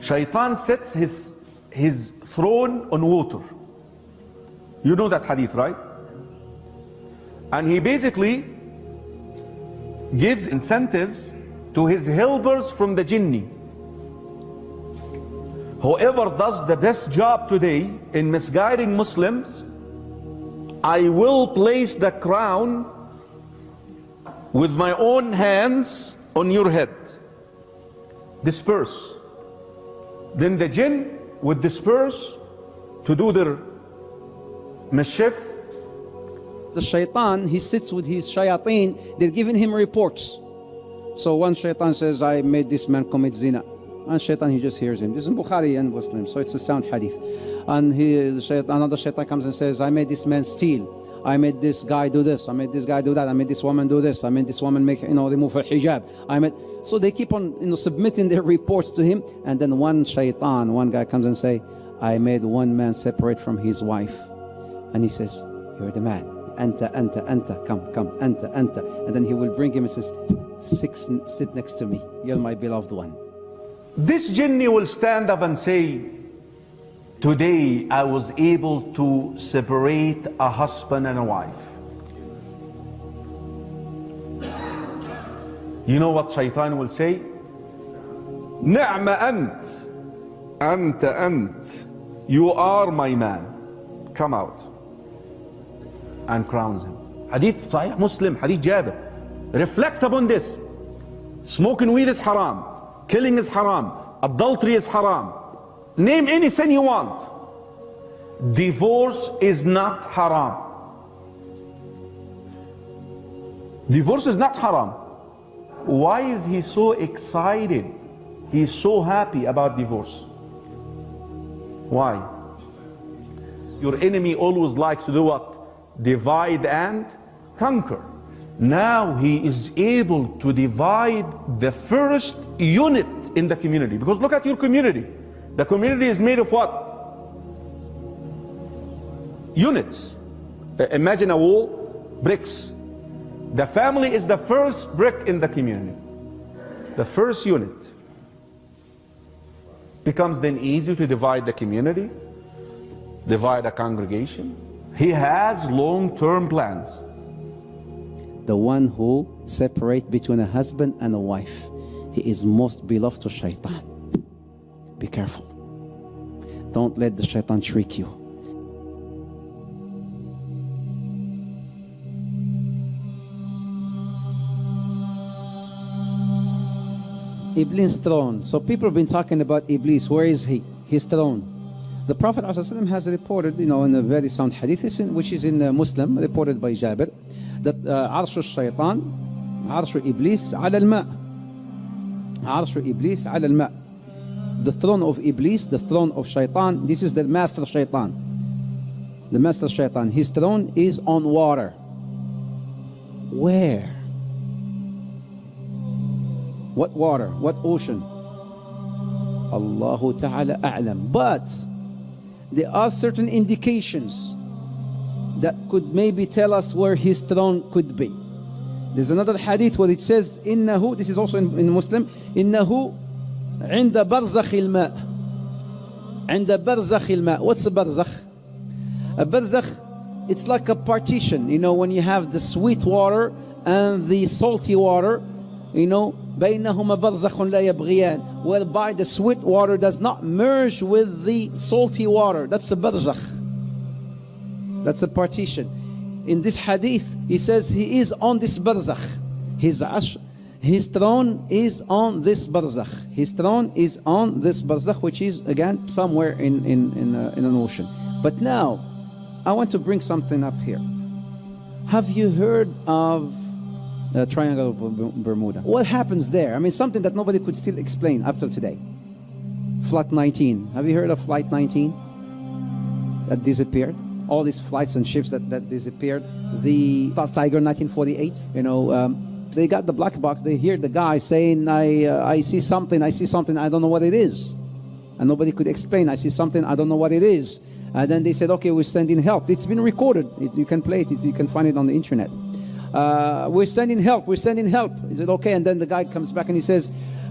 Shaytan sets his throne on water. You know that hadith, right? And he basically gives incentives to his helpers from the jinni. Whoever does the best job today in misguiding Muslims, I will place the crown with my own hands on your head. Disperse. Then the jinn would disperse to do their mischief. The shaitan, he sits with his shayateen, they're giving him reports. So one shaitan says, I made this man commit zina. And shaitan, he just hears him. This is in Bukhari and Muslim, so it's a sound hadith. And another shaitan comes and says, I made this man steal. I made this guy do this. I made this guy do that. I made this woman do this. I made this woman make, remove her hijab. So they keep on, submitting their reports to him. And then one shaitan, one guy comes and say, I made one man separate from his wife. And he says, you're the man. Anta, come, anta. And then he will bring him and says, sit next to me. You're my beloved one. This jinni will stand up and say, today I was able to separate a husband and a wife. You know what Shaytan will say? Ni'ma ant. You are my man. Come out. And crowns him. Hadith Sahih Muslim, Hadith Jabir. Reflect upon this. Smoking weed is haram. Killing is haram. Adultery is haram. Name any sin you want. Divorce is not haram. Divorce is not haram. Why is he so excited? He's so happy about divorce. Why? Your enemy always likes to do what? Divide and conquer. Now he is able to divide the first unit in the community. Because look at your community. The community is made of what? Units. Imagine a wall, bricks. The family is the first brick in the community. The first unit. Becomes then easy to divide the community, divide a congregation. He has long-term plans. The one who separates between a husband and a wife, he is most beloved to Shaitan. Be careful. Don't let the Shaitan trick you. Iblis' throne. So people have been talking about Iblis. Where is he? His throne. The Prophet ﷺ has reported, in a very sound hadith, which is in Muslim, reported by Jabir, that Arsh al-Shaytan, Arsh Iblis ala al-ma'. Arsh Iblis ala al-ma'. The throne of Iblis, the throne of Shaitan, this is the master Shaitan. The master Shaitan, his throne is on water. Where? What water? What ocean? Allahu Ta'ala a'lam. But there are certain indications that could maybe tell us where his throne could be. There's another hadith where it says, Innahu, this is also in Muslim, Innahu inda barzakh al-ma'. Inda barzakh al-ma'. What's a barzakh? A barzakh, it's like a partition. When you have the sweet water and the salty water, بينهما برزخ لا يبغيان, whereby the sweet water does not merge with the salty water. That's a barzakh. That's a partition. In this hadith, he says he is on this barzakh. His throne is on this barzakh. His throne is on this barzakh, which is again somewhere in an ocean. But now, I want to bring something up here. Have you heard of Triangle of Bermuda? What happens there? Something that nobody could still explain up till today. Flight 19. Have you heard of Flight 19? That disappeared. All these flights and ships that disappeared. The Tiger 1948. They got the black box. They hear the guy saying, I see something. I don't know what it is. And nobody could explain. I see something. I don't know what it is. And then they said, okay, we're sending help. It's been recorded. You can play it. You can find it on the internet. We're sending help. He said, okay. And then the guy comes back and he says,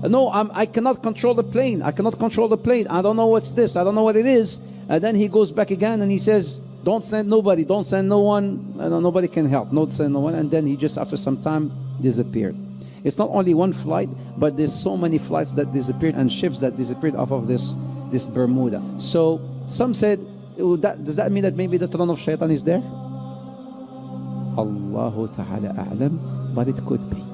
no, I cannot control the plane. I cannot control the plane. I don't know what's this. I don't know what it is. And then he goes back again and he says, don't send nobody. Don't send no one. Nobody can help. Don't send no one. And then he just, after some time, disappeared. It's not only one flight, but there's so many flights that disappeared and ships that disappeared off of this Bermuda. So some said, does that mean that maybe the throne of Shaytan is there? Allahu Ta'ala A'lam, but it could be.